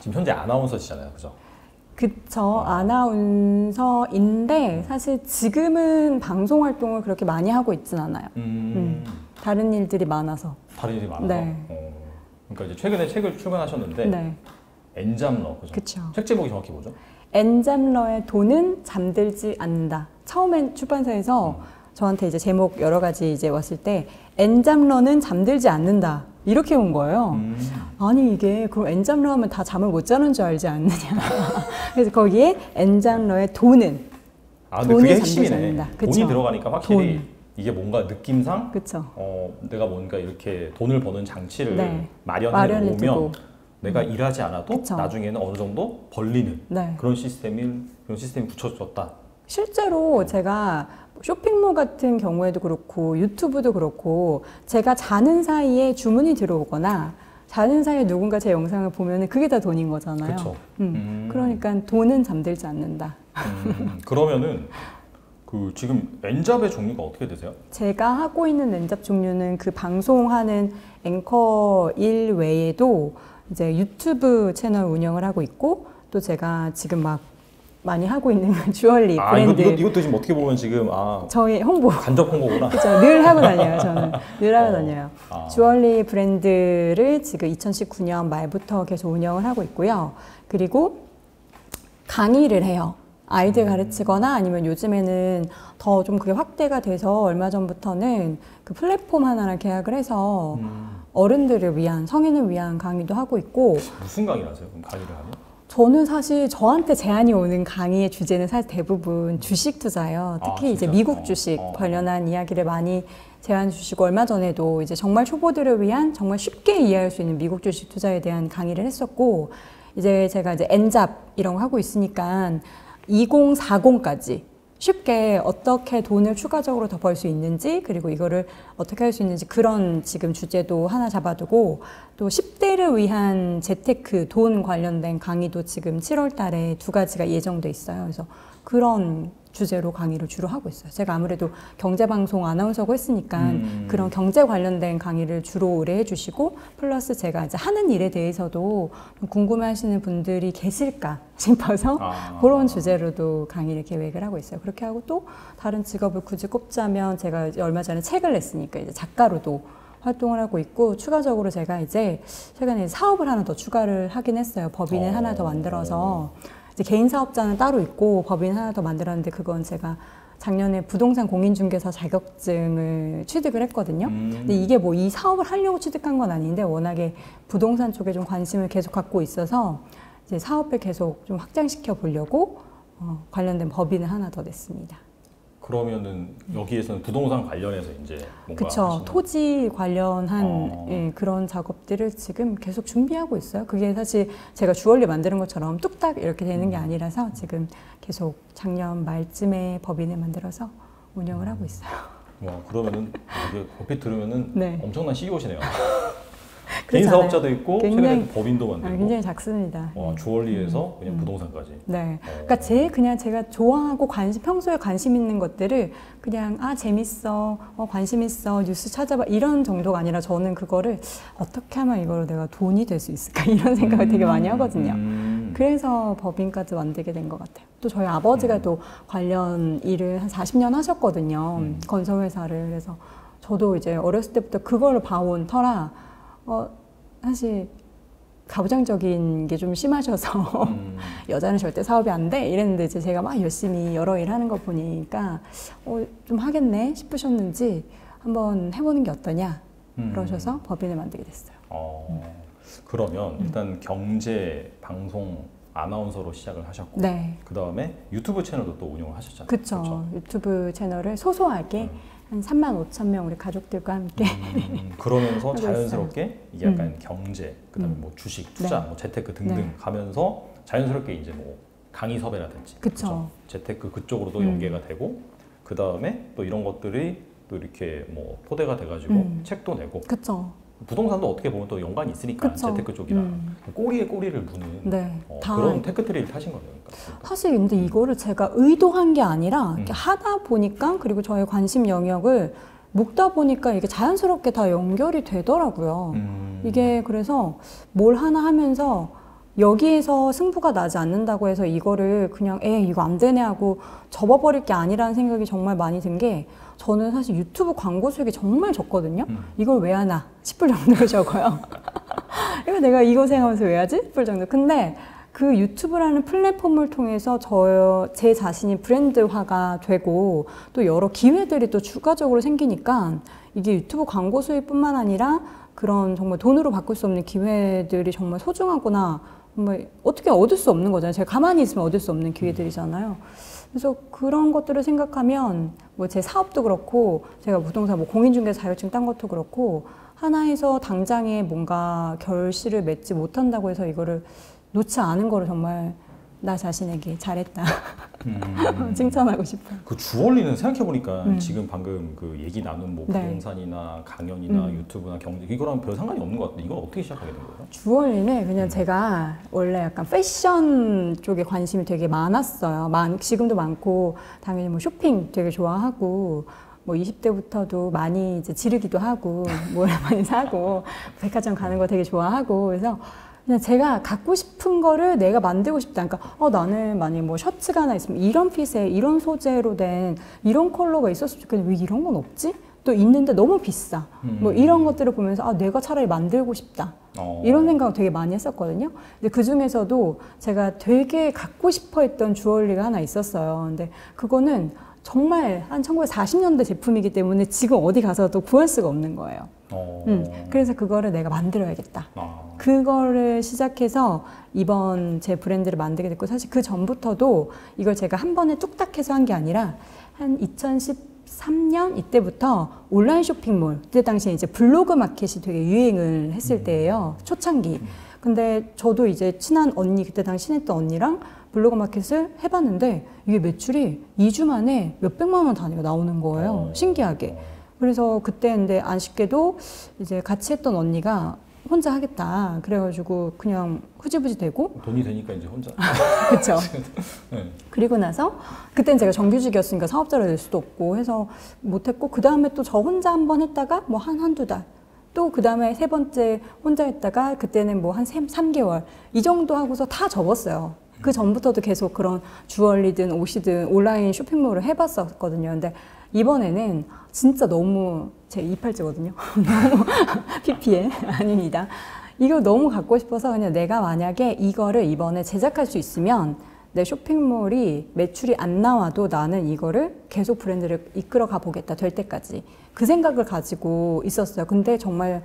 지금 현재 아나운서시잖아요, 그죠? 그쵸. 아나운서인데 사실 지금은 방송 활동을 그렇게 많이 하고 있진 않아요. 다른 일들이 많아서. 다른 일이 많아서? 네. 그러니까 이제 최근에 책을 출간하셨는데 네. 엔잡러, 그죠? 그쵸. 책 제목이 정확히 뭐죠? 엔잡러의 돈은 잠들지 않는다. 처음엔 출판사에서 저한테 이제 제목 여러 가지 이제 왔을 때 엔잡러는 잠들지 않는다. 이렇게 온 거예요. 아니 이게 그럼 엔잡러 하면 다 잠을 못 자는 줄 알지 않느냐. 그래서 거기에 엔잡러의 돈은 근데 돈이 그게 잠들지 핵심이네. 않는다. 돈이 그쵸. 들어가니까 확실히 돈. 이게 뭔가 느낌상 그쵸. 내가 뭔가 이렇게 돈을 버는 장치를 네. 마련해 놓으면 두고. 내가 일하지 않아도 그쵸. 나중에는 어느 정도 벌리는 네. 그런 시스템이 붙여졌다. 실제로 제가 쇼핑몰 같은 경우에도 그렇고 유튜브도 그렇고 제가 자는 사이에 주문이 들어오거나 자는 사이에 누군가 제 영상을 보면 그게 다 돈인 거잖아요. 그쵸. 그러니까 돈은 잠들지 않는다. 그러면은 그 지금 엔잡의 종류가 어떻게 되세요? 제가 하고 있는 엔잡 종류는 그 방송하는 앵커 일 외에도 이제 유튜브 채널 운영을 하고 있고 또 제가 지금 막 많이 하고 있는 주얼리 브랜드. 이것도 지금 어떻게 보면 지금 저희 홍보. 간접 홍보구나. 그렇죠. 늘 하고 다녀요. 저는 늘 하고 다녀요. 아. 주얼리 브랜드를 지금 2019년 말부터 계속 운영을 하고 있고요. 그리고 강의를 해요. 아이들 가르치거나 아니면 요즘에는 더 좀 그게 확대가 돼서 얼마 전부터는 그 플랫폼 하나랑 계약을 해서 어른들을 위한, 성인을 위한 강의도 하고 있고. 무슨 강의를 하세요? 그럼 강의를 하면? 저는 사실 저한테 제안이 오는 강의의 주제는 사실 대부분 주식 투자예요. 특히 이제 미국 주식 관련한 이야기를 많이 제안 주시고 얼마 전에도 이제 정말 초보들을 위한 정말 쉽게 이해할 수 있는 미국 주식 투자에 대한 강의를 했었고 이제 제가 이제 엔잡 이런 거 하고 있으니까 2040까지 쉽게 어떻게 돈을 추가적으로 더 벌 수 있는지 그리고 이거를 어떻게 할 수 있는지 그런 지금 주제도 하나 잡아두고 또 10대를 위한 재테크 돈 관련된 강의도 지금 7월 달에 2가지가 예정돼 있어요. 그래서 그런 주제로 강의를 주로 하고 있어요. 제가 아무래도 경제방송 아나운서고 했으니까 그런 경제 관련된 강의를 주로 의뢰해 주시고 플러스 제가 이제 하는 일에 대해서도 궁금해 하시는 분들이 계실까 싶어서 그런 주제로도 강의를 계획을 하고 있어요. 그렇게 하고 또 다른 직업을 굳이 꼽자면 제가 얼마 전에 책을 냈으니까 이제 작가로도 활동을 하고 있고 추가적으로 제가 이제 최근에 사업을 하나 더 추가를 하긴 했어요. 법인을 하나 더 만들어서 이제 개인 사업자는 따로 있고 법인 하나 더 만들었는데 그건 제가 작년에 부동산 공인중개사 자격증을 취득을 했거든요. 근데 이게 뭐 이 사업을 하려고 취득한 건 아닌데 워낙에 부동산 쪽에 좀 관심을 계속 갖고 있어서 이제 사업을 계속 좀 확장시켜 보려고 관련된 법인을 하나 더 냈습니다. 그러면은 여기에서는 부동산 관련해서 이제 뭔가 그쵸. 토지 관련한 예, 그런 작업들을 지금 계속 준비하고 있어요. 그게 사실 제가 주얼리 만드는 것처럼 뚝딱 이렇게 되는 게 아니라서 지금 계속 작년 말쯤에 법인을 만들어서 운영을 하고 있어요. 와, 그러면은 이게 얼핏 들으면은 네. 엄청난 CEO시네요. 개인 사업자도 있고 최근에 법인도 만들고 굉장히 작습니다. 주얼리에서 그냥 부동산까지. 네. 그러니까 그냥 제가 좋아하고 평소에 관심 있는 것들을 그냥 재밌어, 관심 있어, 뉴스 찾아봐 이런 정도가 아니라 저는 그거를 어떻게 하면 이걸 내가 돈이 될 수 있을까 이런 생각을 되게 많이 하거든요. 그래서 법인까지 만들게 된 것 같아요. 또 저희 아버지가 또 관련 일을 한 40년 하셨거든요. 건설회사를. 그래서 저도 이제 어렸을 때부터 그거를 봐온 터라 사실 가부장적인 게 좀 심하셔서 여자는 절대 사업이 안 돼 이랬는데 이제 제가 막 열심히 여러 일 하는 거 보니까 좀 하겠네 싶으셨는지 한번 해보는 게 어떠냐 그러셔서 법인을 만들게 됐어요. 그러면 일단 경제 방송 아나운서로 시작을 하셨고 네. 그 다음에 유튜브 채널도 또 운영을 하셨잖아요. 그쵸. 유튜브 채널을 소소하게 한 35,000명 우리 가족들과 함께 그러면서 자연스럽게 이게 약간 경제, 그다음에 뭐 주식, 투자, 뭐 재테크 등등 가면서 자연스럽게 이제 뭐 강의 섭외라든지 그쵸? 재테크 그쪽으로도 연계가 되고 그 다음에 또 이런 것들이 또 이렇게 뭐 토대가 돼가지고 책도 내고 그쵸. 부동산도 어떻게 보면 또 연관이 있으니까 그쵸. 재테크 쪽이랑 꼬리에 꼬리를 무는 그런 테크트리를 타신 거네요. 그러니까. 사실 근데 이거를 제가 의도한 게 아니라 이렇게 하다 보니까 그리고 저의 관심 영역을 묶다 보니까 이게 자연스럽게 다 연결이 되더라고요. 이게 그래서 뭘 하나 하면서 여기에서 승부가 나지 않는다고 해서 이거를 그냥 이거 안 되네 하고 접어버릴 게 아니라는 생각이 정말 많이 든 게 저는 사실 유튜브 광고 수익이 정말 적거든요. 이걸 왜 하나 싶을 정도로 적어요. 이거 내가 이거 생각하면서 왜 하지? 싶을 정도. 근데 그 유튜브라는 플랫폼을 통해서 제 자신이 브랜드화가 되고 또 여러 기회들이 또 추가적으로 생기니까 이게 유튜브 광고 수익뿐만 아니라 그런 정말 돈으로 바꿀 수 없는 기회들이 정말 소중하구나. 정말 어떻게 얻을 수 없는 거잖아요. 제가 가만히 있으면 얻을 수 없는 기회들이잖아요. 그래서 그런 것들을 생각하면 뭐 제 사업도 그렇고 제가 부동산 뭐 공인중개사 자격증 딴 것도 그렇고 하나에서 당장에 뭔가 결실을 맺지 못한다고 해서 이거를 놓지 않은 거를 정말 나 자신에게 잘했다. 칭찬하고 싶어요. 그 주얼리는 생각해보니까 지금 방금 그 얘기 나눈 뭐 부동산이나 강연이나 유튜브나 경제 이거랑 별 상관이 없는 것 같은데 이건 어떻게 시작하게 된 거예요? 주얼리는 그냥 제가 원래 약간 패션 쪽에 관심이 되게 많았어요. 지금도 많고 당연히 뭐 쇼핑 되게 좋아하고 뭐 20대부터도 많이 이제 지르기도 하고 뭘 많이 사고 백화점 가는 거 되게 좋아하고 그래서 그냥 제가 갖고 싶은 거를 내가 만들고 싶다. 그러니까 나는 만약에 뭐 셔츠가 하나 있으면 이런 핏에 이런 소재로 된 이런 컬러가 있었으면 좋겠는데 왜 이런 건 없지? 또 있는데 너무 비싸. 뭐 이런 것들을 보면서 내가 차라리 만들고 싶다. 이런 생각을 되게 많이 했었거든요. 근데 그 중에서도 제가 되게 갖고 싶어 했던 주얼리가 하나 있었어요. 근데 그거는 정말 한 1940년대 제품이기 때문에 지금 어디 가서도 구할 수가 없는 거예요. 그래서 그거를 내가 만들어야겠다. 그거를 시작해서 이번 제 브랜드를 만들게 됐고 사실 그 전부터도 이걸 제가 한 번에 뚝딱 해서 한 게 아니라 한 2013년 이때부터 온라인 쇼핑몰 그때 당시에 이제 블로그 마켓이 되게 유행을 했을 때예요. 초창기. 근데 저도 이제 친한 언니 그때 당시 친했던 언니랑 블로그 마켓을 해봤는데 이게 매출이 2주 만에 몇백만 원 단위가 나오는 거예요. 신기하게. 그래서 그때 근데 아쉽게도 이제 같이 했던 언니가 혼자 하겠다. 그래가지고 그냥 흐지부지 되고. 돈이 되니까 이제 혼자. 그쵸. 네. 그리고 나서 그때는 제가 정규직이었으니까 사업자를 낼 수도 없고 해서 못했고 그 다음에 또 저 혼자 한번 했다가 뭐 한두 달. 또 그 다음에 세 번째 혼자 했다가 그때는 뭐 한 3개월 이 정도 하고서 다 접었어요. 그 전부터도 계속 그런 주얼리든 옷이든 온라인 쇼핑몰을 해봤었거든요. 근데 이번에는 진짜 너무 제 이팔찌거든요. 너무 PPL 아닙니다. 이거 너무 갖고 싶어서 그냥 내가 만약에 이거를 이번에 제작할 수 있으면 내 쇼핑몰이 매출이 안 나와도 나는 이거를 계속 브랜드를 이끌어 가보겠다 될 때까지 그 생각을 가지고 있었어요. 근데 정말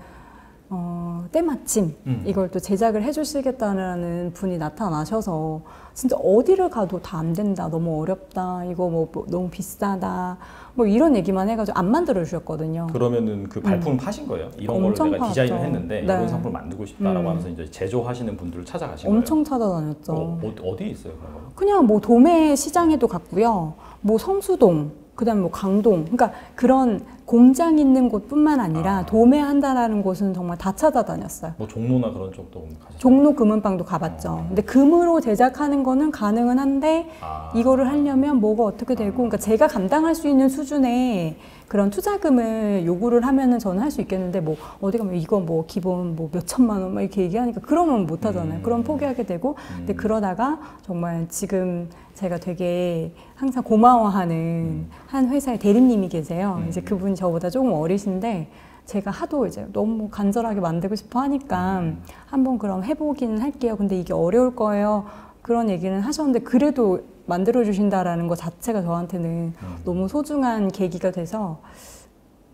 때마침 이걸 또 제작을 해주시겠다는 분이 나타나셔서 진짜 어디를 가도 다 안 된다, 너무 어렵다, 이거 뭐 너무 비싸다, 뭐 이런 얘기만 해가지고 안 만들어 주셨거든요. 그러면은 그 발품을 파신 거예요? 이런 걸 내가 디자인을 했는데 네. 이런 상품을 만들고 싶다라고 하면서 이제 제조하시는 분들을 찾아가신 거예요? 엄청 찾아다녔죠. 어디에 있어요 그런 거? 그냥 뭐 도매 시장에도 갔고요. 뭐 성수동, 그다음에 뭐 강동, 그러니까 그런 공장 있는 곳뿐만 아니라 도매한다라는 곳은 정말 다 찾아다녔어요. 뭐 종로나 그런 쪽도 가셨어요? 종로 금은방도 가봤죠. 근데 금으로 제작하는 거는 가능은 한데 이거를 하려면 뭐가 어떻게 되고, 그러니까 제가 감당할 수 있는 수준의 그런 투자금을 요구를 하면은 저는 할 수 있겠는데 뭐 어디 가면 이거 뭐 기본 뭐 몇 천만 원 막 이렇게 얘기하니까 그러면 못 하잖아요. 그럼 포기하게 되고. 근데 그러다가 정말 지금 제가 되게 항상 고마워하는 한 회사의 대리님이 계세요. 이제 그분이 저보다 조금 어리신데 제가 하도 이제 너무 간절하게 만들고 싶어 하니까 한번 그럼 해보기는 할게요. 근데 이게 어려울 거예요. 그런 얘기는 하셨는데 그래도 만들어 주신다라는 것 자체가 저한테는 너무 소중한 계기가 돼서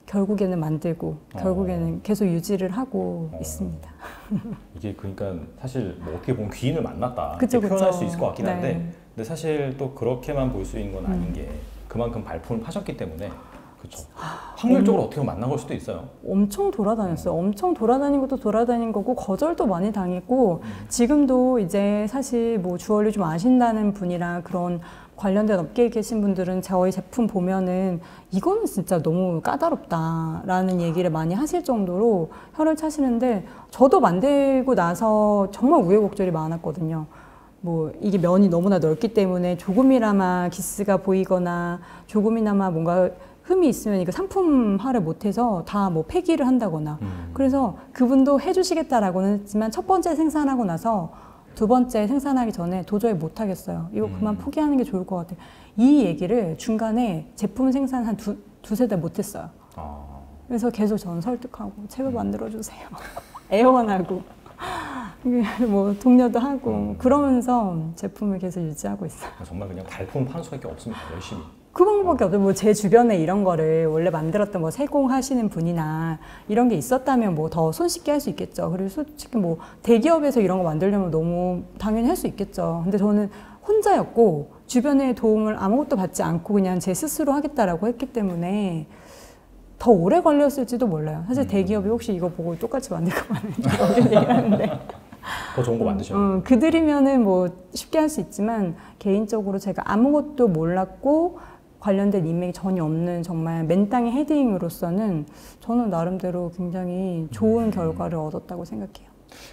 결국에는 만들고 결국에는 계속 유지를 하고 있습니다. 이게 그러니까 사실 뭐 어떻게 보면 귀인을 만났다 그쵸, 이렇게 표현할 그쵸. 수 있을 것 같긴 네. 한데 근데 사실 또 그렇게만 볼 수 있는 건 아닌 게 그만큼 발품을 파셨기 때문에 그렇죠. 확률적으로 어떻게 보면 만난 걸 수도 있어요. 엄청 돌아다녔어요. 엄청 돌아다닌 것도 돌아다닌 거고 거절도 많이 당했고 지금도 이제 사실 뭐 주얼리 좀 아신다는 분이랑 그런 관련된 업계에 계신 분들은 저희 제품 보면은 이거는 진짜 너무 까다롭다라는 얘기를 많이 하실 정도로 혀를 차시는데 저도 만들고 나서 정말 우여곡절이 많았거든요. 뭐 이게 면이 너무나 넓기 때문에 조금이나마 기스가 보이거나 조금이나마 뭔가 흠이 있으면 이거 상품화를 못해서 다 뭐 폐기를 한다거나 그래서 그분도 해주시겠다라고는 했지만 첫 번째 생산하고 나서 두 번째 생산하기 전에 도저히 못 하겠어요. 이거 그만 포기하는 게 좋을 것 같아요. 이 얘기를 중간에 제품 생산 한 두세 달 못 했어요. 그래서 계속 저는 설득하고 제발 만들어주세요. 애원하고 뭐 동료도 하고 그러면서 제품을 계속 유지하고 있어요. 정말 그냥 발품 파는 수밖에 없습니다. 열심히. 그 방법밖에 없어요. 뭐 제 주변에 이런 거를 원래 만들었던 뭐 세공하시는 분이나 이런 게 있었다면 뭐 더 손쉽게 할 수 있겠죠. 그리고 솔직히 뭐 대기업에서 이런 거 만들려면 너무 당연히 할 수 있겠죠. 근데 저는 혼자였고 주변의 도움을 아무것도 받지 않고 그냥 제 스스로 하겠다라고 했기 때문에 더 오래 걸렸을지도 몰라요. 사실 대기업이 혹시 이거 보고 똑같이 만들 거면 이렇게 얘기하는데 더 좋은 거 만드셔요. 그들이면은 뭐 쉽게 할 수 있지만 개인적으로 제가 아무것도 몰랐고 관련된 인맥이 전혀 없는 정말 맨땅의 헤딩으로서는 저는 나름대로 굉장히 좋은 결과를 얻었다고 생각해요.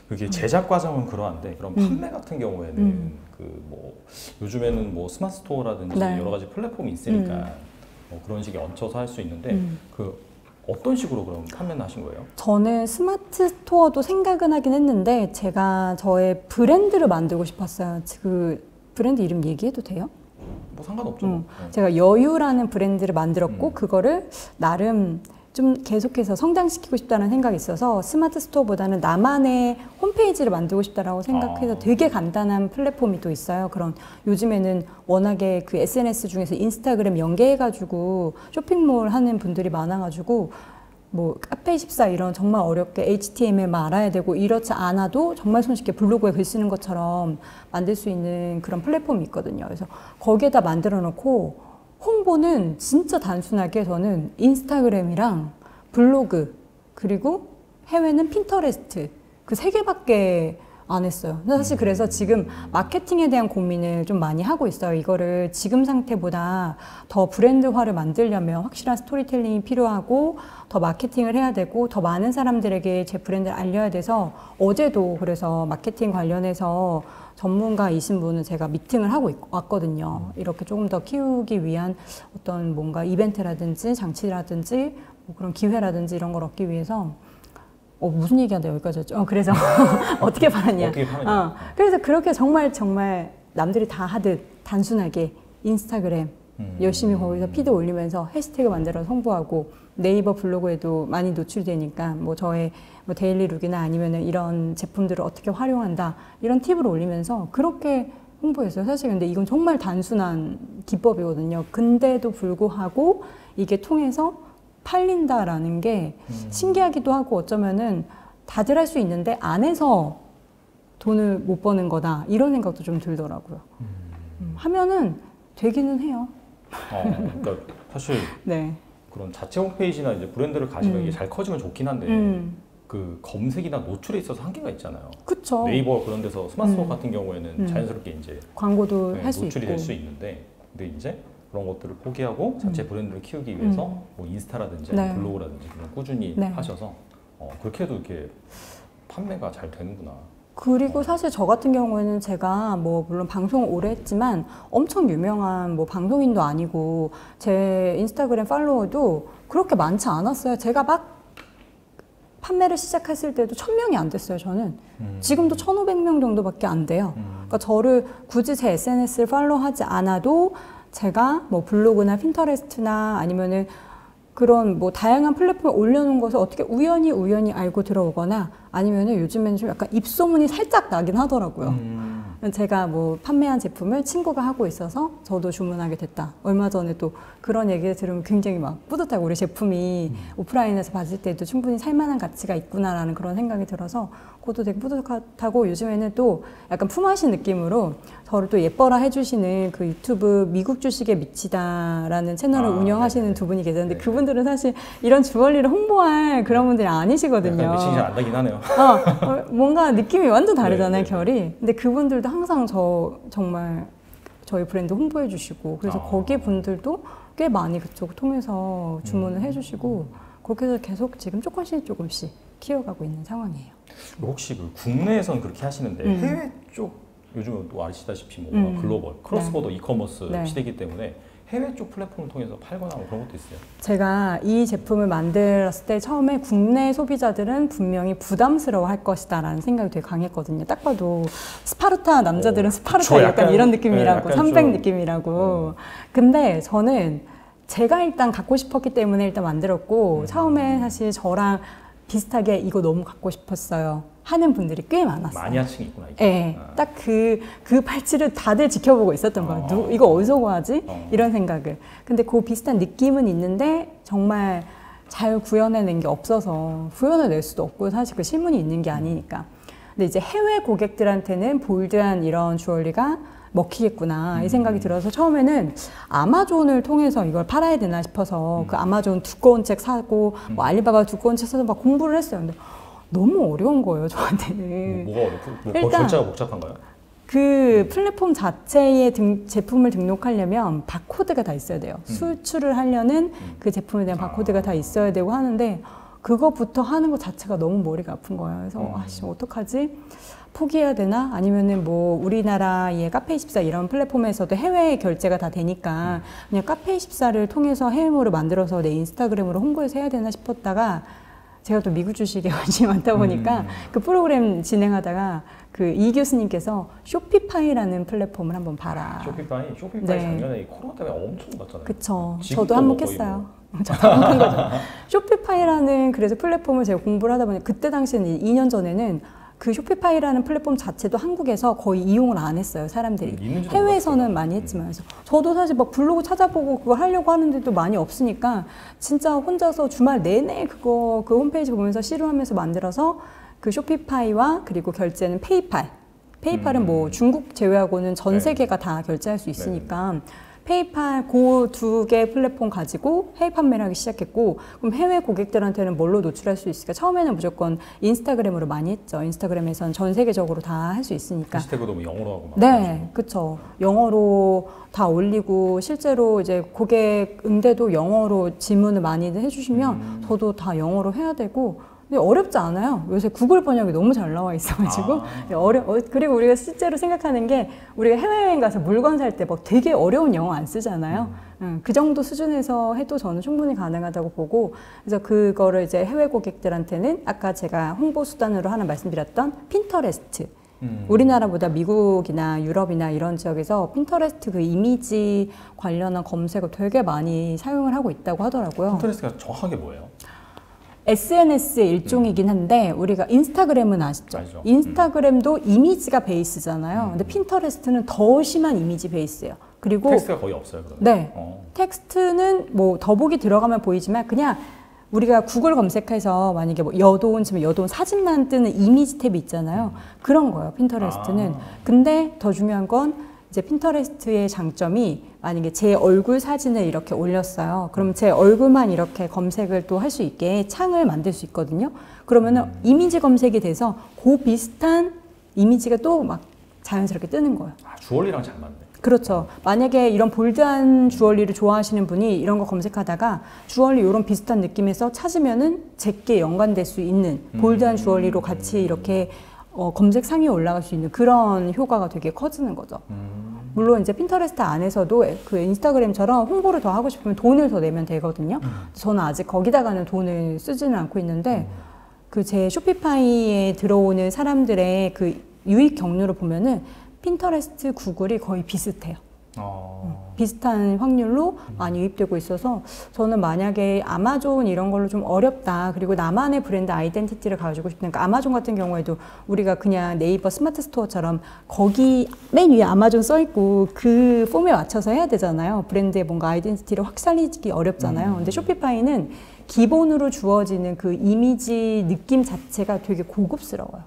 그게 제작 과정은 그러한데 그럼 판매 같은 경우에는 그 뭐 요즘에는 뭐 스마트 스토어라든지 네. 여러 가지 플랫폼이 있으니까 뭐 그런 식에 얹혀서 할 수 있는데 그 어떤 식으로 그럼 판매는 하신 거예요? 저는 스마트 스토어도 생각은 하긴 했는데 제가 저의 브랜드를 만들고 싶었어요. 그 브랜드 이름 얘기해도 돼요? 뭐 상관없죠. 제가 여유라는 브랜드를 만들었고 그거를 나름 좀 계속해서 성장시키고 싶다는 생각이 있어서 스마트 스토어보다는 나만의 홈페이지를 만들고 싶다라고 생각해서 되게 간단한 플랫폼이 또 있어요. 그런 요즘에는 워낙에 그 SNS 중에서 인스타그램 연계해가지고 쇼핑몰 하는 분들이 많아가지고 뭐 카페24 이런 정말 어렵게 HTML만 알아야 되고 이렇지 않아도 정말 손쉽게 블로그에 글 쓰는 것처럼 만들 수 있는 그런 플랫폼이 있거든요. 그래서 거기에다 만들어 놓고 홍보는 진짜 단순하게 저는 인스타그램이랑 블로그 그리고 해외는 핀터레스트 그 세 개밖에 안 했어요. 사실 그래서 지금 마케팅에 대한 고민을 좀 많이 하고 있어요. 이거를 지금 상태보다 더 브랜드화를 만들려면 확실한 스토리텔링이 필요하고 더 마케팅을 해야 되고 더 많은 사람들에게 제 브랜드를 알려야 돼서 어제도 그래서 마케팅 관련해서 전문가이신 분은 제가 미팅을 하고 왔거든요. 이렇게 조금 더 키우기 위한 어떤 뭔가 이벤트라든지 장치라든지 뭐 그런 기회라든지 이런 걸 얻기 위해서 무슨 얘기하다 여기까지 왔죠? 그래서 어떻게 팔았냐. 그래서 그렇게 정말 남들이 다 하듯 단순하게 인스타그램 열심히 거기서 피드 올리면서 해시태그 만들어서 홍보하고 네이버 블로그에도 많이 노출되니까 뭐 저의 뭐 데일리 룩이나 아니면 이런 제품들을 어떻게 활용한다 이런 팁을 올리면서 그렇게 홍보했어요. 사실 근데 이건 정말 단순한 기법이거든요. 근데도 불구하고 이게 통해서 팔린다라는 게 신기하기도 하고 어쩌면은 다들 할 수 있는데 안 해서 돈을 못 버는 거다 이런 생각도 좀 들더라고요. 하면은 되기는 해요. 그러니까 사실 네. 그런 자체 홈페이지나 이제 브랜드를 가지면 이게 잘 커지면 좋긴 한데 그 검색이나 노출에 있어서 한계가 있잖아요. 그쵸. 네이버 그런 데서 스마트폰 같은 경우에는 자연스럽게 이제 광고도 할 수 있고 노출이 될 수 있는데 근데 이제 그런 것들을 포기하고 자체 브랜드를 키우기 위해서 뭐 인스타라든지 네. 블로그라든지 그런 꾸준히 네. 하셔서 그렇게 해도 이렇게 판매가 잘 되는구나. 그리고 사실 저 같은 경우에는 제가 뭐 물론 방송을 오래 했지만 엄청 유명한 뭐 방송인도 아니고 제 인스타그램 팔로워도 그렇게 많지 않았어요. 제가 막 판매를 시작했을 때도 1000명이 안 됐어요, 저는. 지금도 1500명 정도밖에 안 돼요. 그러니까 저를 굳이 제 SNS를 팔로우하지 않아도 제가 뭐 블로그나 핀터레스트나 아니면은 그런 뭐 다양한 플랫폼에 올려놓은 것을 어떻게 우연히 알고 들어오거나 아니면은 요즘에는 좀 약간 입소문이 살짝 나긴 하더라고요. 제가 뭐 판매한 제품을 친구가 하고 있어서 저도 주문하게 됐다. 얼마 전에 또 그런 얘기를 들으면 굉장히 막 뿌듯하고 우리 제품이 오프라인에서 봤을 때도 충분히 살만한 가치가 있구나라는 그런 생각이 들어서 그것도 되게 뿌듯하고 요즘에는 또 약간 품앗이 느낌으로 저를 또 예뻐라 해주시는 그 유튜브 미국 주식에 미치다라는 채널을 운영하시는 두 분이 계셨는데 그분들은 사실 이런 주얼리를 홍보할 그런 분들이 아니시거든요. 약간 매칭이 잘 안 나긴 하네요. 뭔가 느낌이 완전 다르잖아요, 네. 결이. 근데 그분들도 항상 정말 저희 브랜드 홍보해 주시고 그래서 거기 분들도 꽤 많이 그쪽 통해서 주문을 해주시고 그렇게 해서 계속 지금 조금씩 키워가고 있는 상황이에요. 혹시 그 국내에선 그렇게 하시는데 해외 쪽 요즘은 또 아시다시피 뭐 글로벌 크로스보더 이커머스 시대이기 때문에 해외 쪽 플랫폼을 통해서 팔거나 뭐 그런 것도 있어요? 제가 이 제품을 만들었을 때 처음에 국내 소비자들은 분명히 부담스러워 할 것이다 라는 생각이 되게 강했거든요. 딱 봐도 스파르타 남자들은 스파르타 약간 이런 느낌이라고, 네, 300 느낌이라고. 근데 저는 제가 일단 갖고 싶었기 때문에 일단 만들었고 처음에 사실 저랑 비슷하게 이거 너무 갖고 싶었어요 하는 분들이 꽤 많았어요. 마니아층이 있구나. 이게. 네, 딱 그 팔찌를 다들 지켜보고 있었던 거예요. 이거 어디서 구하지? 이런 생각을. 근데 그 비슷한 느낌은 있는데 정말 잘 구현해낸 게 없어서 구현해낼 수도 없고 사실 그 실물이 있는 게 아니니까. 근데 이제 해외 고객들한테는 볼드한 이런 주얼리가 먹히겠구나 이 생각이 들어서 처음에는 아마존을 통해서 이걸 팔아야 되나 싶어서 그 아마존 두꺼운 책 사고 뭐 알리바바 두꺼운 책 사서 막 공부를 했어요. 근데 너무 어려운 거예요, 저한테는. 뭐가 어렵고? 일단 결제가 복잡한가요? 그 플랫폼 자체에 제품을 등록하려면 바코드가 다 있어야 돼요. 수출을 하려는 그 제품에 대한 바코드가 다 있어야 되고 하는데 그거부터 하는 것 자체가 너무 머리가 아픈 거예요. 그래서 아씨 어떡하지? 포기해야 되나? 아니면은 뭐 우리나라의 카페24 이런 플랫폼에서도 해외 결제가 다 되니까 그냥 카페24를 통해서 해외모를 만들어서 내 인스타그램으로 홍보해서 해야 되나 싶었다가 제가 또 미국 주식에 관심이 많다 보니까 그 프로그램 진행하다가 그 이 교수님께서 쇼피파이라는 플랫폼을 한번 봐라. 쇼피파이 네. 작년에 코로나 때문에 엄청 봤잖아요. 그쵸. 저도 한몫했어요. 저도 한몫한 거죠. 쇼피파이라는 그래서 플랫폼을 제가 공부를 하다 보니 그때 당시에는 2년 전에는 그 쇼피파이라는 플랫폼 자체도 한국에서 거의 이용을 안 했어요, 사람들이. 해외에서는 많이 했지만. 그래서 저도 사실 막 블로그 찾아보고 그거 하려고 하는데도 많이 없으니까 진짜 혼자서 주말 내내 그 홈페이지 보면서 씨름하면서 만들어서 그 쇼피파이와 그리고 결제는 페이팔. 페이팔은 뭐 중국 제외하고는 전 세계가 다 결제할 수 있으니까 페이팔 그 두 개 플랫폼 가지고 해외 판매를 하기 시작했고 그럼 해외 고객들한테는 뭘로 노출할 수 있을까? 처음에는 무조건 인스타그램으로 많이 했죠. 인스타그램에서는 전 세계적으로 다 할 수 있으니까. 해시태그도 뭐 영어로 하고 막. 네, 그렇죠. 영어로 다 올리고 실제로 이제 고객 응대도 영어로 질문을 많이 해주시면 저도 다 영어로 해야 되고 근데 어렵지 않아요. 요새 구글 번역이 너무 잘 나와 있어가지고 그리고 우리가 실제로 생각하는 게 우리가 해외여행 가서 물건 살 때 뭐 되게 어려운 영어 안 쓰잖아요. 그 정도 수준에서 해도 저는 충분히 가능하다고 보고 그래서 그거를 이제 해외 고객들한테는 아까 제가 홍보 수단으로 하나 말씀드렸던 핀터레스트 우리나라보다 미국이나 유럽이나 이런 지역에서 핀터레스트 그 이미지 관련한 검색을 되게 많이 사용을 하고 있다고 하더라고요. 핀터레스트가 정확하게 뭐예요? SNS의 일종이긴 한데 우리가 인스타그램은 아시죠? 알죠. 인스타그램도 이미지가 베이스잖아요. 근데 핀터레스트는 더 심한 이미지 베이스예요. 그리고 텍스트가 거의 없어요. 그러면. 네. 텍스트는 뭐 더보기 들어가면 보이지만 그냥 우리가 구글 검색해서 만약에 뭐 여도운 치면 여도운 사진만 뜨는 이미지 탭이 있잖아요. 그런 거예요. 핀터레스트는. 근데 더 중요한 건 이제 핀터레스트의 장점이 만약에 제 얼굴 사진을 이렇게 올렸어요. 그럼 제 얼굴만 이렇게 검색을 또 할 수 있게 창을 만들 수 있거든요. 그러면은 이미지 검색이 돼서 그 비슷한 이미지가 또 막 자연스럽게 뜨는 거예요. 주얼리랑 잘 맞네. 그렇죠. 만약에 이런 볼드한 주얼리를 좋아하시는 분이 이런 거 검색하다가 주얼리 이런 비슷한 느낌에서 찾으면은 제게 연관될 수 있는 볼드한 주얼리로 같이 이렇게 검색 상위에 올라갈 수 있는 그런 효과가 되게 커지는 거죠. 물론 이제 핀터레스트 안에서도 그 인스타그램처럼 홍보를 더 하고 싶으면 돈을 더 내면 되거든요. 저는 아직 거기다가는 돈을 쓰지는 않고 있는데 그 제 쇼피파이에 들어오는 사람들의 그 유입 경로를 보면은 핀터레스트, 구글이 거의 비슷해요. 비슷한 확률로 많이 유입되고 있어서 저는 만약에 아마존 이런 걸로 좀 어렵다 그리고 나만의 브랜드 아이덴티티를 가지고 싶다 그러니까 아마존 같은 경우에도 우리가 그냥 네이버 스마트 스토어처럼 거기 맨 위에 아마존 써있고 그 폼에 맞춰서 해야 되잖아요. 브랜드의 뭔가 아이덴티티를 확 살리기 어렵잖아요. 근데 쇼피파이는 기본으로 주어지는 그 이미지 느낌 자체가 되게 고급스러워요.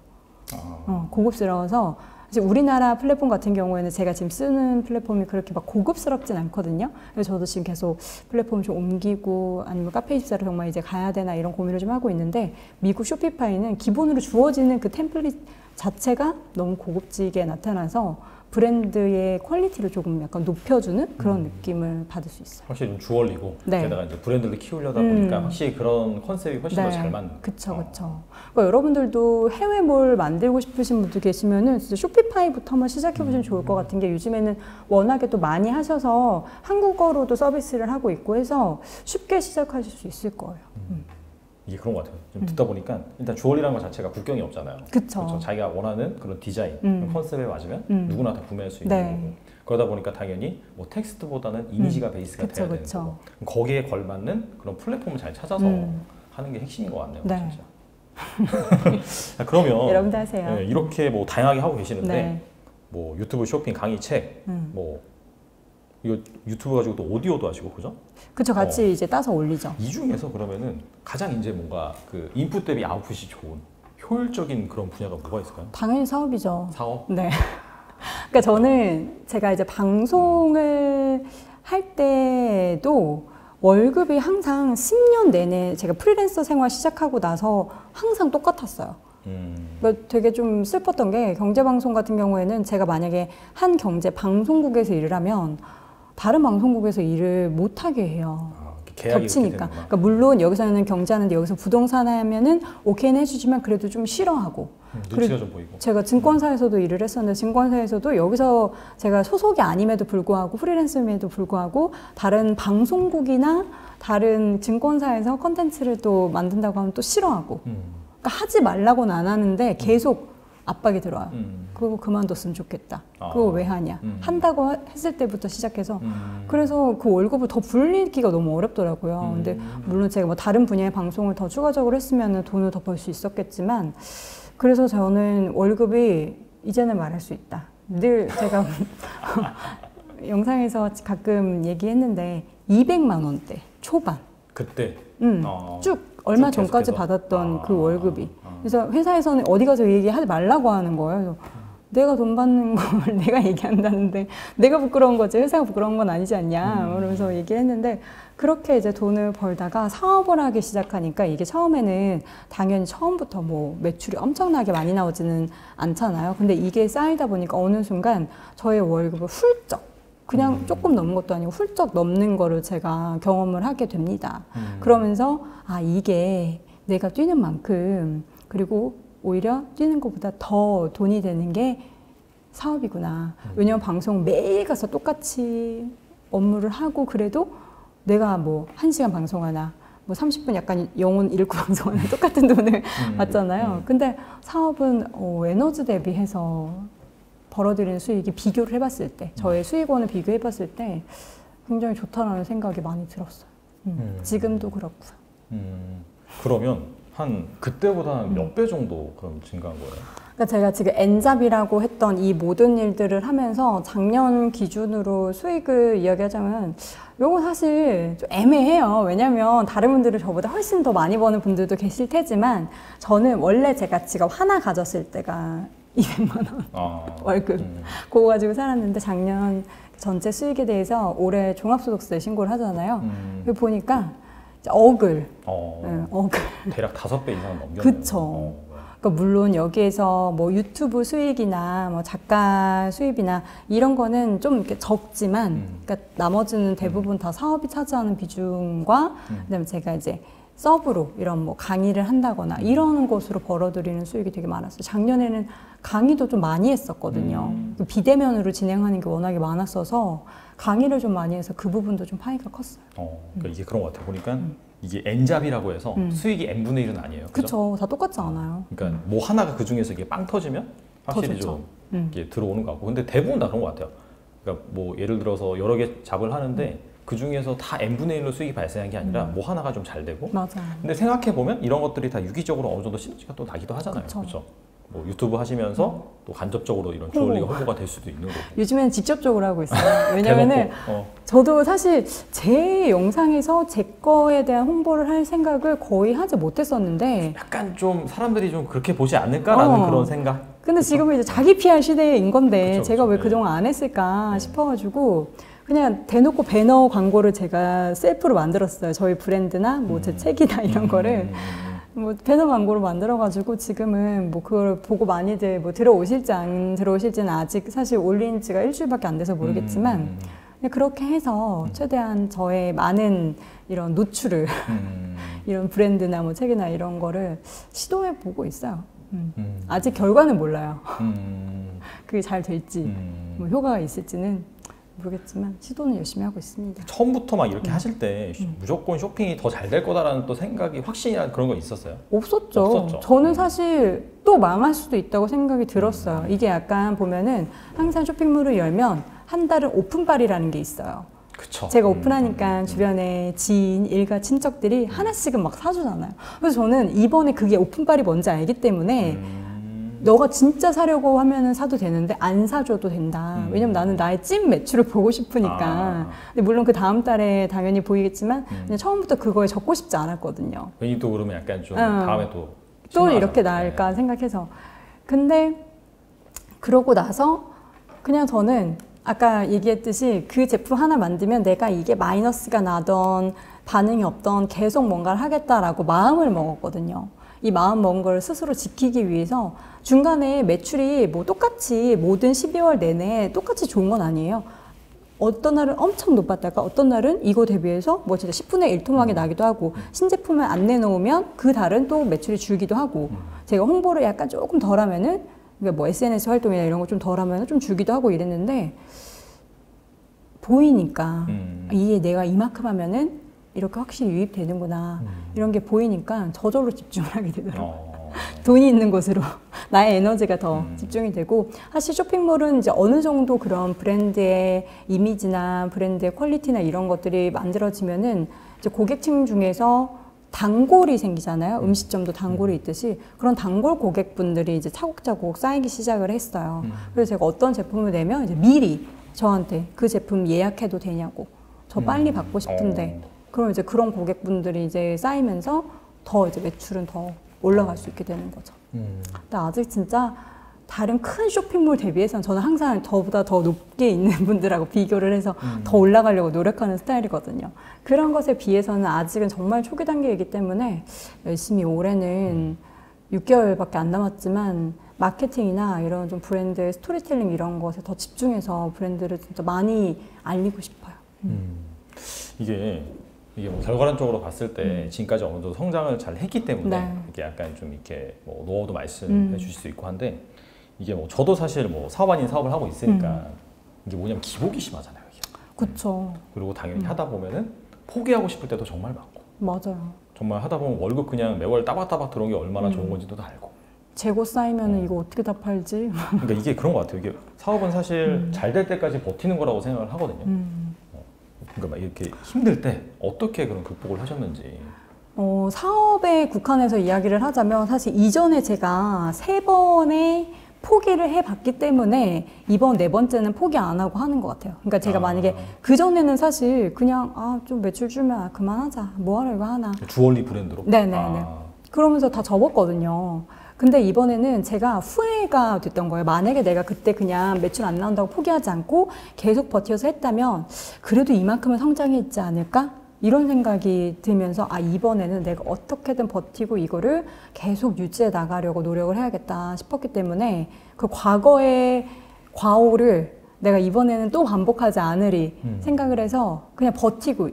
고급스러워서 사실 우리나라 플랫폼 같은 경우에는 제가 지금 쓰는 플랫폼이 그렇게 막 고급스럽진 않거든요. 그래서 저도 지금 계속 플랫폼을 좀 옮기고 아니면 카페24로 정말 이제 가야 되나 이런 고민을 좀 하고 있는데 미국 쇼피파이는 기본으로 주어지는 그 템플릿 자체가 너무 고급지게 나타나서 브랜드의 퀄리티를 조금 약간 높여주는 그런 느낌을 받을 수 있어요. 확실히 좀 주얼리고 네. 게다가 이제 브랜드를 키우려다 보니까 확실히 그런 컨셉이 훨씬 더 잘 맞는. 그쵸, 그쵸. 그러니까 여러분들도 해외 뭘 만들고 싶으신 분들 계시면은 진짜 쇼피파이부터 한번 시작해 보시면 좋을 것 같은 게 요즘에는 워낙에 또 많이 하셔서 한국어로도 서비스를 하고 있고 해서 쉽게 시작하실 수 있을 거예요. 이게 그런 것 같아요. 좀 듣다 보니까 일단 주얼리라는 것 자체가 국경이 없잖아요. 그쵸. 자기가 원하는 그런 디자인, 그런 컨셉에 맞으면 누구나 다 구매할 수 있는 네. 거고. 그러다 보니까 당연히 뭐 텍스트보다는 이미지가 베이스가 돼야 되는 거고. 거기에 걸맞는 그런 플랫폼을 잘 찾아서 하는 게 핵심인 것 같네요. 네. 진짜. 그러면 여러분도 하세요. 네, 이렇게 뭐 다양하게 하고 계시는데 네. 뭐 유튜브 쇼핑 강의 책, 뭐 이거 유튜브 가지고 또 오디오도 하시고 그죠? 그쵸, 같이 이제 따서 올리죠. 이 중에서 그러면은 가장 이제 뭔가 그 인풋 대비 아웃풋이 좋은 효율적인 그런 분야가 뭐가 있을까요? 당연히 사업이죠. 사업? 네. 그러니까 저는 제가 이제 방송을 할 때도 월급이 항상 10년 내내 제가 프리랜서 생활 시작하고 나서 항상 똑같았어요. 그러니까 되게 좀 슬펐던 게 경제방송 같은 경우에는 제가 만약에 한 경제 방송국에서 일을 하면 다른 방송국에서 일을 못하게 해요. 겹치니까. 그러니까 물론 여기서는 경제하는데 여기서 부동산 하면은 오케이는 해주지만 그래도 좀 싫어하고. 눈치가 좀 보이고. 제가 증권사에서도 일을 했었는데 증권사에서도 여기서 제가 소속이 아님에도 불구하고 프리랜서임에도 불구하고 다른 방송국이나 다른 증권사에서 컨텐츠를 또 만든다고 하면 또 싫어하고. 그러니까 하지 말라고는 안 하는데 계속 압박이 들어와요. 그거 그만뒀으면 좋겠다. 그거 왜 하냐. 한다고 했을 때부터 시작해서 그래서 그 월급을 더 불리기가 너무 어렵더라고요. 근데 물론 제가 뭐 다른 분야의 방송을 더 추가적으로 했으면 돈을 더 벌 수 있었겠지만 그래서 저는 월급이 이제는 말할 수 있다. 늘 제가 영상에서 가끔 얘기했는데 200만 원대 초반. 그때? 쭉 얼마 전까지 받았던 그 월급이. 그래서 회사에서는 어디 가서 얘기하지 말라고 하는 거예요. 그래서 내가 돈 받는 걸 내가 얘기한다는데 내가 부끄러운 거지 회사가 부끄러운 건 아니지 않냐 그러면서 얘기했는데 그렇게 이제 돈을 벌다가 사업을 하기 시작하니까 이게 처음에는 당연히 처음부터 뭐 매출이 엄청나게 많이 나오지는 않잖아요. 근데 이게 쌓이다 보니까 어느 순간 저의 월급을 훌쩍 그냥 조금 넘는 것도 아니고 훌쩍 넘는 거를 제가 경험을 하게 됩니다. 그러면서 아 이게 내가 뛰는 만큼 그리고 오히려 뛰는 것보다 더 돈이 되는 게 사업이구나. 왜냐면 방송 매일 가서 똑같이 업무를 하고 그래도 내가 뭐 1시간 방송하나 뭐 30분 약간 영혼 잃고 방송하나 똑같은 돈을 받잖아요. 근데 사업은 에너지 대비해서 벌어들이는 수익이 비교를 해봤을 때 저의 수익원을 비교해봤을 때 굉장히 좋다라는 생각이 많이 들었어요. 지금도 그렇고요. 그러면 한 그때보다 몇 배 정도 그럼 증가한 거예요? 그러니까 제가 지금 엔잡이라고 했던 이 모든 일들을 하면서 작년 기준으로 수익을 이야기하자면 요거 사실 좀 애매해요. 왜냐면 다른 분들은 저보다 훨씬 더 많이 버는 분들도 계실 테지만 저는 원래 제가 직업 하나 가졌을 때가 200만 원 월급 그거 가지고 살았는데 작년 전체 수익에 대해서 올해 종합소득세 신고를 하잖아요. 보니까 억을. 억을. 대략 5배 이상 넘겼네요. 그쵸. 그러니까 물론 여기에서 뭐 유튜브 수익이나 뭐 작가 수입이나 이런 거는 좀 이렇게 적지만, 그러니까 나머지는 대부분 다 사업이 차지하는 비중과, 그다음에 제가 이제 서브로 이런 뭐 강의를 한다거나 이런 것으로 벌어들이는 수익이 되게 많았어요. 작년에는 강의도 좀 많이 했었거든요. 비대면으로 진행하는 게 워낙에 많았어서 강의를 좀 많이 해서 그 부분도 좀 파이가 컸어요. 그러니까 이게 그런 것 같아요. 보니까 이게 N잡이라고 해서 수익이 N분의 1은 아니에요. 그렇죠. 다 똑같지 않아요. 그러니까 뭐 하나가 그 중에서 이게 빵 터지면 확실히 좀 이게 들어오는 것 같고. 근데 대부분 다 그런 것 같아요. 그러니까 뭐 예를 들어서 여러 개 잡을 하는데 그 중에서 다 N분의 1로 수익이 발생한 게 아니라 뭐 하나가 좀 잘 되고. 맞아요. 근데 생각해보면 이런 것들이 다 유기적으로 어느 정도 시너지가 또 나기도 하잖아요. 그렇죠. 뭐 유튜브 하시면서 또 간접적으로 이런 주얼리가 홍보가 될 수도 있는 거고. 요즘에는 직접적으로 하고 있어요. 왜냐면은 저도 사실 제 영상에서 제 거에 대한 홍보를 할 생각을 거의 하지 못했었는데 약간 좀 사람들이 좀 그렇게 보지 않을까라는 그런 생각. 근데 그쵸? 지금은 이제 자기 PR 시대인 건데 제가 왜 그동안 안 했을까 싶어가지고 그냥 대놓고 배너 광고를 제가 셀프로 만들었어요. 저희 브랜드나 뭐 제 책이나 이런 거를. 뭐 배너 광고로 만들어가지고 지금은 뭐 그걸 보고 많이들 뭐 들어오실지 안 들어오실지는 아직 사실 올린 지가 일주일밖에 안 돼서 모르겠지만 그렇게 해서 최대한 저의 많은 이런 노출을 이런 브랜드나 뭐 책이나 이런 거를 시도해 보고 있어요. 아직 결과는 몰라요. 그게 잘 될지 뭐 효과가 있을지는 모르겠지만 시도는 열심히 하고 있습니다. 처음부터 막 이렇게 하실 때 무조건 쇼핑이 더 잘 될 거다라는 또 생각이 확신이나 그런 거 있었어요? 없었죠. 저는 사실 또 망할 수도 있다고 생각이 들었어요. 이게 약간 보면은 항상 쇼핑몰을 열면 한 달은 오픈빨이라는 게 있어요. 그쵸. 제가 오픈하니까 주변에 지인, 일가, 친척들이 하나씩은 막 사주잖아요. 그래서 저는 이번에 그게 오픈빨이 뭔지 알기 때문에 너가 진짜 사려고 하면은 사도 되는데 안 사줘도 된다. 왜냐면 나는 나의 찐 매출을 보고 싶으니까. 근데 물론 그 다음 달에 당연히 보이겠지만 그냥 처음부터 그거에 적고 싶지 않았거든요. 괜히 또 그러면 약간 좀 다음에 또 이렇게 나을까 생각해서. 근데 그러고 나서 그냥 저는 아까 얘기했듯이 그 제품 하나 만들면 내가 이게 마이너스가 나던 반응이 없던 계속 뭔가를 하겠다라고 마음을 먹었거든요. 이 마음 먹은 걸 스스로 지키기 위해서 중간에 매출이 뭐 똑같이 모든 12월 내내 똑같이 좋은 건 아니에요. 어떤 날은 엄청 높았다가 어떤 날은 이거 대비해서 뭐 진짜 10분의 1토막이 나기도 하고 신제품을 안 내놓으면 그 달은 또 매출이 줄기도 하고 제가 홍보를 약간 조금 덜 하면은 그러니까 뭐 SNS 활동이나 이런 거 좀 덜 하면 좀 줄기도 하고 이랬는데 보이니까 이게 내가 이만큼 하면은 이렇게 확실히 유입되는구나 이런 게 보이니까 저절로 집중을 하게 되더라고요. 돈이 있는 곳으로 나의 에너지가 더 집중이 되고 사실 쇼핑몰은 이제 어느 정도 그런 브랜드의 이미지나 브랜드의 퀄리티나 이런 것들이 만들어지면은 이제 고객층 중에서 단골이 생기잖아요. 음식점도 단골이 있듯이 그런 단골 고객분들이 이제 차곡차곡 쌓이기 시작을 했어요. 그래서 제가 어떤 제품을 내면 이제 미리 저한테 그 제품 예약해도 되냐고 저 빨리 받고 싶은데 그럼 이제 그런 고객분들이 이제 쌓이면서 더 이제 매출은 더 올라갈 수 있게 되는 거죠. 근데 아직 진짜 다른 큰 쇼핑몰 대비해서는 저는 항상 저보다 더 높게 있는 분들하고 비교를 해서 더 올라가려고 노력하는 스타일이거든요. 그런 것에 비해서는 아직은 정말 초기 단계이기 때문에 열심히 올해는 6개월밖에 안 남았지만 마케팅이나 이런 좀 브랜드의 스토리텔링 이런 것에 더 집중해서 브랜드를 진짜 많이 알리고 싶어요. 이게 뭐 결과론적으로 봤을 때 지금까지 어느 정도 성장을 잘 했기 때문에 이게 약간 좀 이렇게 뭐 노하우도 말씀해 주실 수 있고 한데 이게 뭐 저도 사실 뭐 사업 아닌 사업을 하고 있으니까 이게 뭐냐면 기복이 심하잖아요. 이게. 그렇죠. 그리고 당연히 하다 보면은 포기하고 싶을 때도 정말 많고. 맞아요. 정말 하다 보면 월급 그냥 매월 따박따박 들어온 게 얼마나 좋은 건지도 다 알고. 재고 쌓이면 이거 어떻게 다 팔지? 그러니까 이게 그런 것 같아요. 이게 사업은 사실 잘 될 때까지 버티는 거라고 생각을 하거든요. 그러니까 막 이렇게 힘들 때 어떻게 그런 극복을 하셨는지. 사업에 국한해서 이야기를 하자면 사실 이전에 제가 3번의 포기를 해봤기 때문에 이번 4번째는 포기 안 하고 하는 것 같아요. 그러니까 제가 만약에 그전에는 사실 그냥 좀 매출 줄면 그만하자. 뭐하러 이거 하나. 주얼리 브랜드로? 네네네. 그러면서 다 접었거든요. 근데 이번에는 제가 후회가 됐던 거예요. 만약에 내가 그때 그냥 매출 안 나온다고 포기하지 않고 계속 버텨서 했다면 그래도 이만큼은 성장했지 않을까? 이런 생각이 들면서 이번에는 내가 어떻게든 버티고 이거를 계속 유지해 나가려고 노력을 해야겠다 싶었기 때문에 그 과거의 과오를 내가 이번에는 또 반복하지 않으리 생각을 해서 그냥 버티고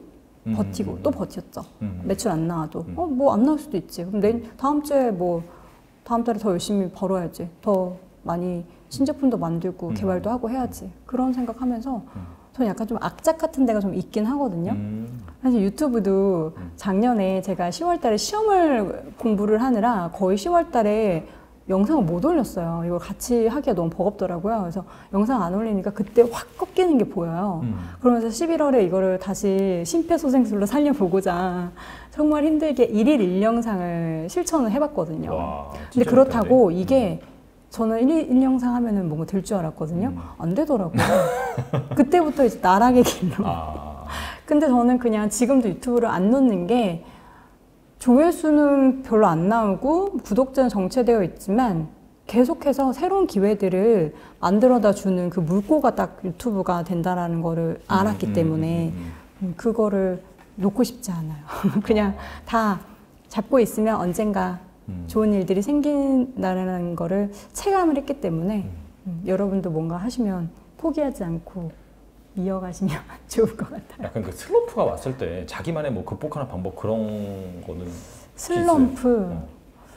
또 버텼죠. 매출 안 나와도 뭐 안 나올 수도 있지. 그럼 다음 주에 다음 달에 더 열심히 벌어야지. 더 많이 신제품도 만들고 개발도 하고 해야지. 그런 생각하면서 저는 약간 좀 악착 같은 데가 좀 있긴 하거든요. 사실 유튜브도 작년에 제가 10월 달에 시험을 공부를 하느라 거의 10월 달에 영상을 못 올렸어요. 이걸 같이 하기가 너무 버겁더라고요. 그래서 영상 안 올리니까 그때 확 꺾이는 게 보여요. 그러면서 11월에 이거를 다시 심폐소생술로 살려보고자 정말 힘들게 1일 1영상을 실천을 해봤거든요. 와, 근데 그렇다고 이게 저는 1영상 하면은 뭔가 될 줄 알았거든요. 안 되더라고요. 그때부터 이제 나락의 길로. 근데 저는 그냥 지금도 유튜브를 안 놓는 게 조회수는 별로 안 나오고 구독자는 정체되어 있지만 계속해서 새로운 기회들을 만들어다 주는 그 물꼬가 딱 유튜브가 된다라는 거를 알았기 때문에 그거를 놓고 싶지 않아요. 그냥 다 잡고 있으면 언젠가 좋은 일들이 생긴다는 거를 체감을 했기 때문에 여러분도 뭔가 하시면 포기하지 않고 이어가시면 좋을 것 같아요. 약간 그 슬럼프가 왔을 때 자기만의 뭐 극복하는 방법 그런 거는 슬럼프.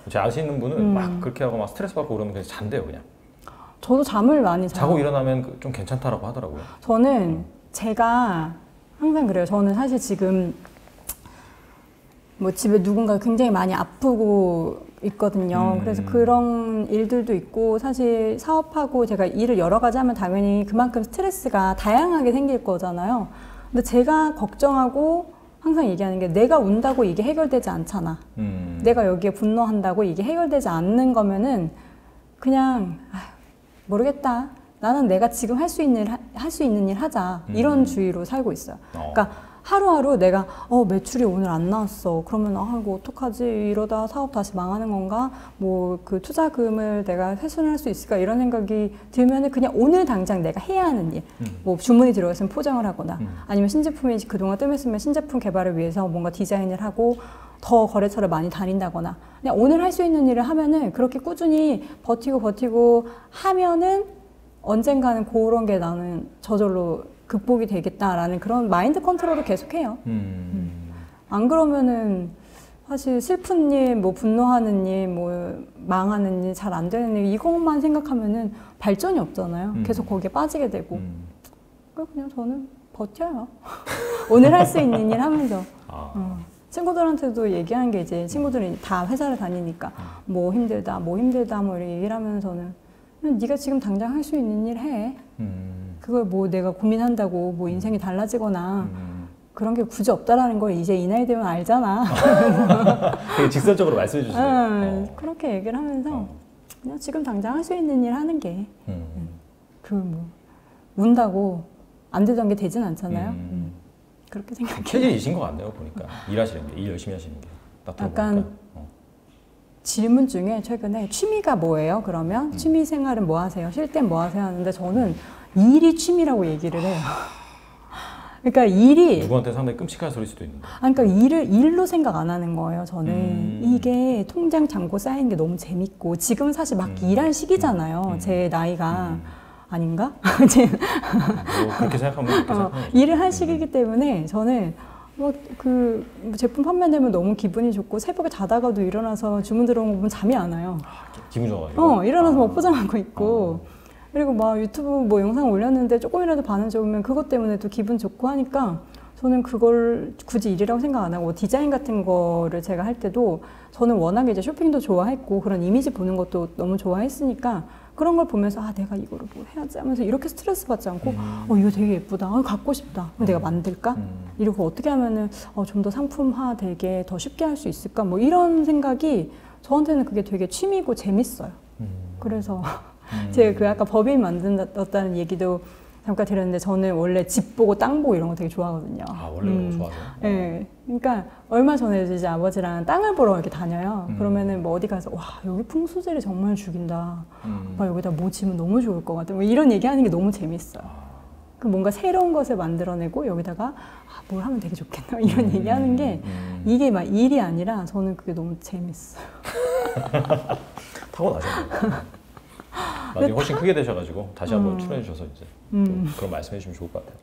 제 아시는 분은 막 그렇게 하고 막 스트레스 받고 그러면 그냥 잔대요 그냥. 저도 잠을 많이 자요. 자고 일어나면 좀 괜찮다라고 하더라고요. 저는 제가 항상 그래요. 저는 사실 지금 뭐 집에 누군가 굉장히 많이 아프고 있거든요. 그래서 그런 일들도 있고 사실 사업하고 제가 일을 여러 가지 하면 당연히 그만큼 스트레스가 다양하게 생길 거잖아요. 근데 제가 걱정하고 항상 얘기하는 게 내가 운다고 이게 해결되지 않잖아. 내가 여기에 분노한다고 이게 해결되지 않는 거면은 그냥 모르겠다. 나는 내가 지금 할 수 있는 일 하자. 이런 주의로 살고 있어요. 그러니까 하루하루 내가 매출이 오늘 안 나왔어. 그러면 이거 어떡하지? 이러다 사업 다시 망하는 건가? 뭐 그 투자금을 내가 회수할 수 있을까? 이런 생각이 들면은 그냥 오늘 당장 내가 해야 하는 일. 뭐 주문이 들어왔으면 포장을 하거나 아니면 신제품이 그동안 뜸했으면 신제품 개발을 위해서 뭔가 디자인을 하고 더 거래처를 많이 다닌다거나 그냥 오늘 할 수 있는 일을 하면은 그렇게 꾸준히 버티고 하면은 언젠가는 그런 게 나는 저절로 극복이 되겠다라는 그런 마인드 컨트롤을 계속해요. 안 그러면은 사실 슬픈 일, 뭐 분노하는 일, 뭐 망하는 일, 잘 안 되는 일 이것만 생각하면은 발전이 없잖아요. 계속 거기에 빠지게 되고. 그냥 저는 버텨요. 오늘 할 수 있는 일 하면서. 친구들한테도 얘기하는 게 이제 친구들이 다 회사를 다니니까 뭐 힘들다 뭐 이렇게 얘기를 하면서는 그냥 네가 지금 당장 할 수 있는 일 해. 그걸 뭐 내가 고민한다고 뭐 인생이 달라지거나 그런 게 굳이 없다라는 걸 이제 이 나이 되면 알잖아. 되게 직설적으로 말씀해 주시네요. 그렇게 얘기를 하면서 그냥 지금 당장 할 수 있는 일 하는 게 그 뭐 운다고 안 되던 게 되진 않잖아요. 그렇게 생각해요. 체질이신 것 같네요 보니까 일하시는 게 일 열심히 하시는 게 딱 들어보니까. 약간 질문 중에 최근에 취미가 뭐예요? 그러면 취미 생활은 뭐 하세요? 쉴 땐 뭐 하세요? 하는데 저는 일이 취미라고 얘기를 해요. 그러니까 일이 누구한테 상당히 끔찍할 소리일 수도 있는데. 그러니까 일로 생각 안 하는 거예요. 저는 이게 통장 잔고 쌓이는 게 너무 재밌고 지금 사실 막 일할 시기잖아요. 제 나이가 아닌가? 뭐 그렇게 생각하면 그렇게 생각하면 일을 할 시기이기 때문에 저는 그 제품 판매되면 너무 기분이 좋고 새벽에 자다가도 일어나서 주문 들어온 거 보면 잠이 안 와요. 기분 좋아가지고. 일어나서 막 포장하고 있고 그리고 막 유튜브 뭐 영상 올렸는데 조금이라도 반응 좋으면 그것 때문에 또 기분 좋고 하니까 저는 그걸 굳이 일이라고 생각 안 하고 디자인 같은 거를 제가 할 때도 저는 워낙에 이제 쇼핑도 좋아했고 그런 이미지 보는 것도 너무 좋아했으니까 그런 걸 보면서 내가 이거를 뭐 해야지 하면서 이렇게 스트레스 받지 않고 이거 되게 예쁘다. 갖고 싶다. 그럼 내가 만들까? 이러고 어떻게 하면은 좀 더 상품화 되게 더 쉽게 할 수 있을까? 뭐 이런 생각이 저한테는 그게 되게 취미고 재밌어요. 그래서 제가 그 아까 법인 만든다는 얘기도 잠깐 드렸는데 저는 원래 집 보고 땅 보고 이런 거 되게 좋아하거든요. 원래 그런 거 좋아하세요? 네. 그러니까 얼마 전에 이제 아버지랑 땅을 보러 이렇게 다녀요. 그러면은 뭐 어디 가서 와 여기 풍수지리 정말 죽인다. 오빠 여기다 뭐 지으면 너무 좋을 것 같아. 뭐 이런 얘기하는 게 너무 재밌어요. 그 뭔가 새로운 것을 만들어내고 여기다가 뭘 하면 되게 좋겠다 이런 얘기하는 게 이게 막 일이 아니라 저는 그게 너무 재밌어요. 타고나셨네요. 나중에 훨씬 크게 되셔가지고 다시 한번 출연해 주셔서 이제 또 그런 말씀해 주시면 좋을 것 같아요.